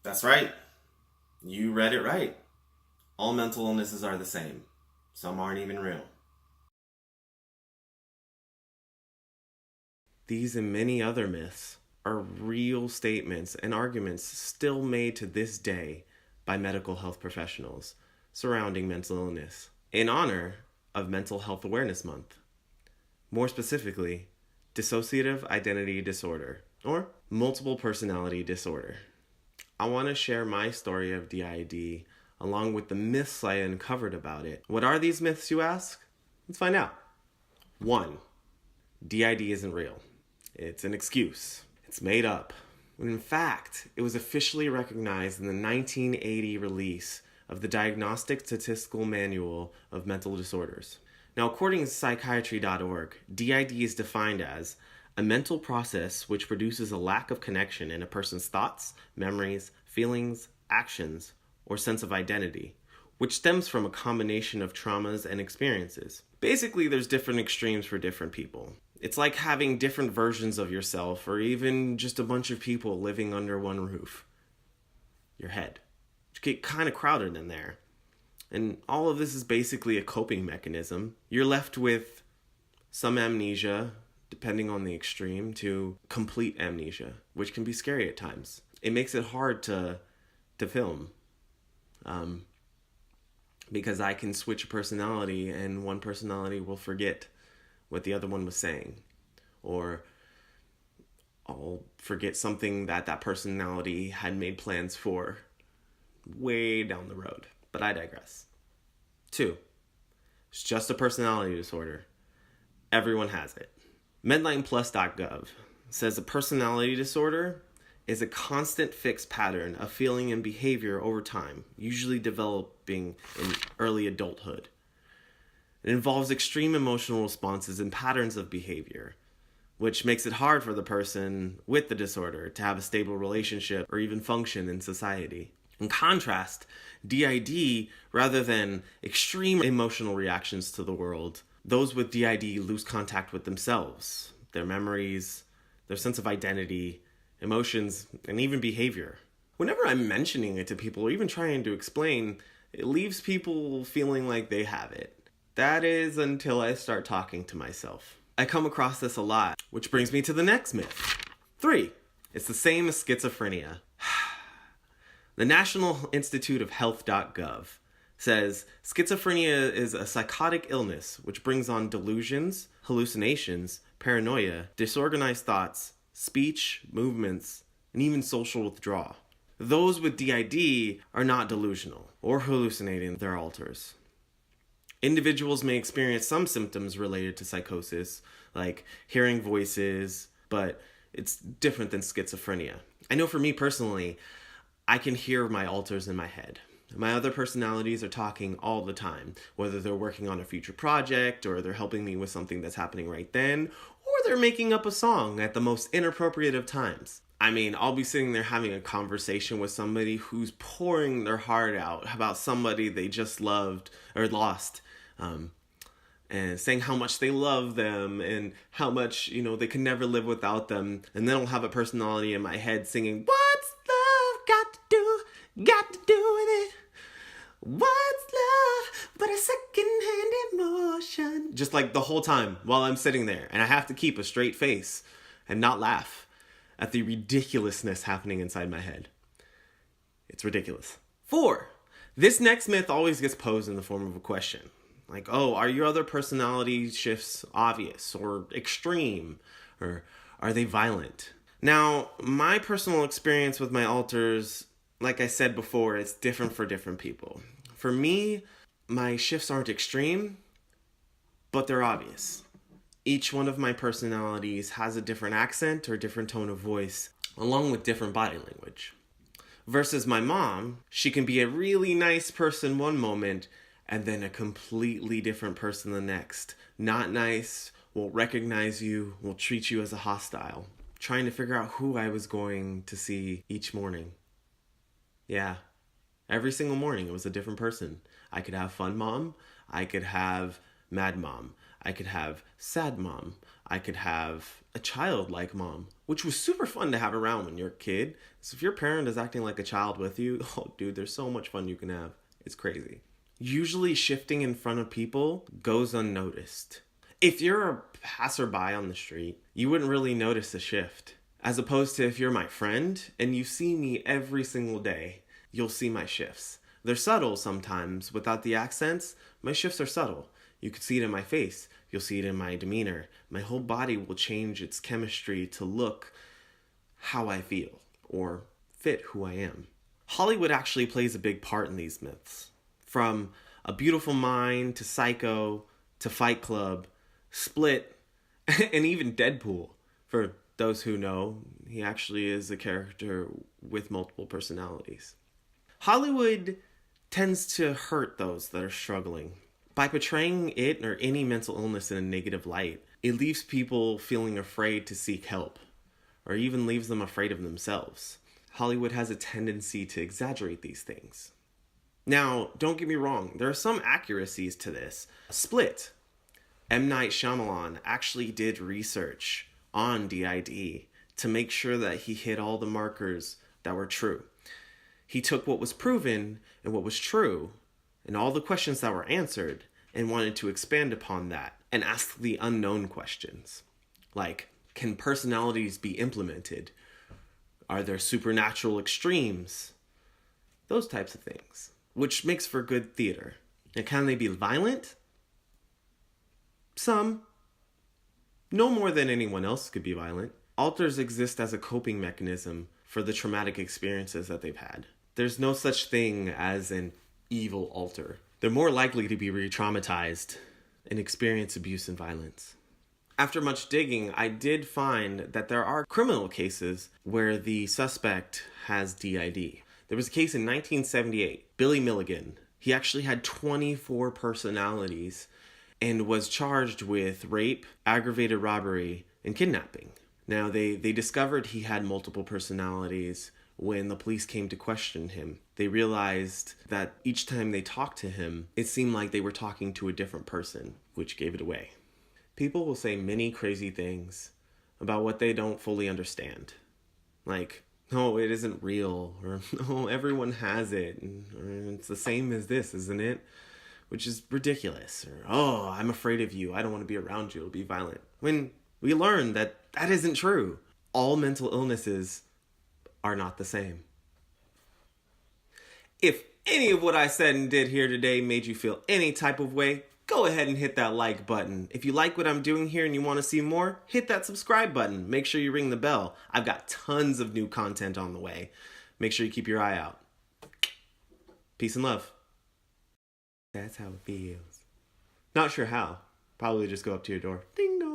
That's right. You read it right. All mental illnesses are the same. Some aren't even real. These and many other myths are real statements and arguments still made to this day by medical health professionals surrounding mental illness in honor of Mental Health Awareness Month. More specifically, dissociative identity disorder or multiple personality disorder. I want to share my story of D.I.D. along with the myths I uncovered about it. What are these myths, you ask? Let's find out. 1. D.I.D. isn't real. It's an excuse. It's made up. When in fact, it was officially recognized in the 1980 release of the Diagnostic Statistical Manual of Mental Disorders. Now, according to psychiatry.org, D.I.D. is defined as a mental process which produces a lack of connection in a person's thoughts, memories, feelings, actions, or sense of identity, which stems from a combination of traumas and experiences. Basically, there's different extremes for different people. It's like having different versions of yourself, or even just a bunch of people living under one roof. Your head. You get kind of crowded in there. And all of this is basically a coping mechanism. You're left with some amnesia, depending on the extreme, to complete amnesia, which can be scary at times. It makes it hard to film. Because I can switch a personality and one personality will forget what the other one was saying. Or I'll forget something that personality had made plans for way down the road. But I digress. 2. It's just a personality disorder. Everyone has it. MedlinePlus.gov says a personality disorder is a constant fixed pattern of feeling and behavior over time, usually developing in early adulthood. It involves extreme emotional responses and patterns of behavior, which makes it hard for the person with the disorder to have a stable relationship or even function in society. In contrast, D.I.D., rather than extreme emotional reactions to the world, those with D.I.D. lose contact with themselves, their memories, their sense of identity, emotions, and even behavior. Whenever I'm mentioning it to people or even trying to explain, it leaves people feeling like they have it. That is until I start talking to myself. I come across this a lot, which brings me to the next myth. 3. It's the same as schizophrenia. The National Institute of Health.gov says schizophrenia is a psychotic illness which brings on delusions, hallucinations, paranoia, disorganized thoughts, speech, movements, and even social withdrawal. Those with D.I.D. are not delusional or hallucinating their alters. Individuals may experience some symptoms related to psychosis, like hearing voices, but it's different than schizophrenia. I know for me personally, I can hear my alters in my head. My other personalities are talking all the time, whether they're working on a future project, or they're helping me with something that's happening right then, or they're making up a song at the most inappropriate of times. I mean, I'll be sitting there having a conversation with somebody who's pouring their heart out about somebody they just loved or lost, and saying how much they love them and how much, they can never live without them. And then I'll have a personality in my head singing, "What's love got to do with it? What's love but a second-hand emotion?" Just like the whole time while I'm sitting there. And I have to keep a straight face and not laugh at the ridiculousness happening inside my head. It's ridiculous. 4. This next myth always gets posed in the form of a question. Like, oh, are your other personality shifts obvious or extreme? Or are they violent? Now, my personal experience with my alters, like I said before, it's different for different people. For me, my shifts aren't extreme, but they're obvious. Each one of my personalities has a different accent or different tone of voice, along with different body language. Versus my mom, she can be a really nice person one moment, and then a completely different person the next. Not nice, won't recognize you, will treat you as a hostile. Trying to figure out who I was going to see each morning. Yeah, every single morning it was a different person. I could have fun mom, I could have mad mom, I could have sad mom, I could have a childlike mom, which was super fun to have around when you're a kid. So if your parent is acting like a child with you, oh dude, there's so much fun you can have. It's crazy. Usually shifting in front of people goes unnoticed. If you're a passerby on the street, you wouldn't really notice a shift. As opposed to if you're my friend and you see me every single day, you'll see my shifts. They're subtle sometimes. Without the accents, my shifts are subtle. You could see it in my face. You'll see it in my demeanor. My whole body will change its chemistry to look how I feel or fit who I am. Hollywood actually plays a big part in these myths. From A Beautiful Mind to Psycho to Fight Club, Split, and even Deadpool. For those who know, he actually is a character with multiple personalities. Hollywood tends to hurt those that are struggling. By portraying it or any mental illness in a negative light, it leaves people feeling afraid to seek help, or even leaves them afraid of themselves. Hollywood has a tendency to exaggerate these things. Now, don't get me wrong, there are some accuracies to this. Split. M. Night Shyamalan actually did research on D.I.D. to make sure that he hit all the markers that were true. He took what was proven and what was true and all the questions that were answered and wanted to expand upon that and ask the unknown questions. Like, can personalities be implemented? Are there supernatural extremes? Those types of things, which makes for good theater. And can they be violent? Some. No more than anyone else could be violent. Alters exist as a coping mechanism for the traumatic experiences that they've had. There's no such thing as an evil alter. They're more likely to be re-traumatized and experience abuse and violence. After much digging, I did find that there are criminal cases where the suspect has D.I.D. There was a case in 1978, Billy Milligan. He actually had 24 personalities and was charged with rape, aggravated robbery, and kidnapping. Now, they discovered he had multiple personalities when the police came to question him. They realized that each time they talked to him, it seemed like they were talking to a different person, which gave it away. People will say many crazy things about what they don't fully understand. Like, no, it isn't real, or no, everyone has it, or it's the same as this, isn't it? Which is ridiculous. Or, oh, I'm afraid of you, I don't want to be around you, it'll be violent. When we learn that that isn't true. All mental illnesses are not the same. If any of what I said and did here today made you feel any type of way, go ahead and hit that like button. If you like what I'm doing here and you want to see more, hit that subscribe button. Make sure you ring the bell. I've got tons of new content on the way. Make sure you keep your eye out. Peace and love. That's how it feels. Not sure how. Probably just go up to your door. Ding dong.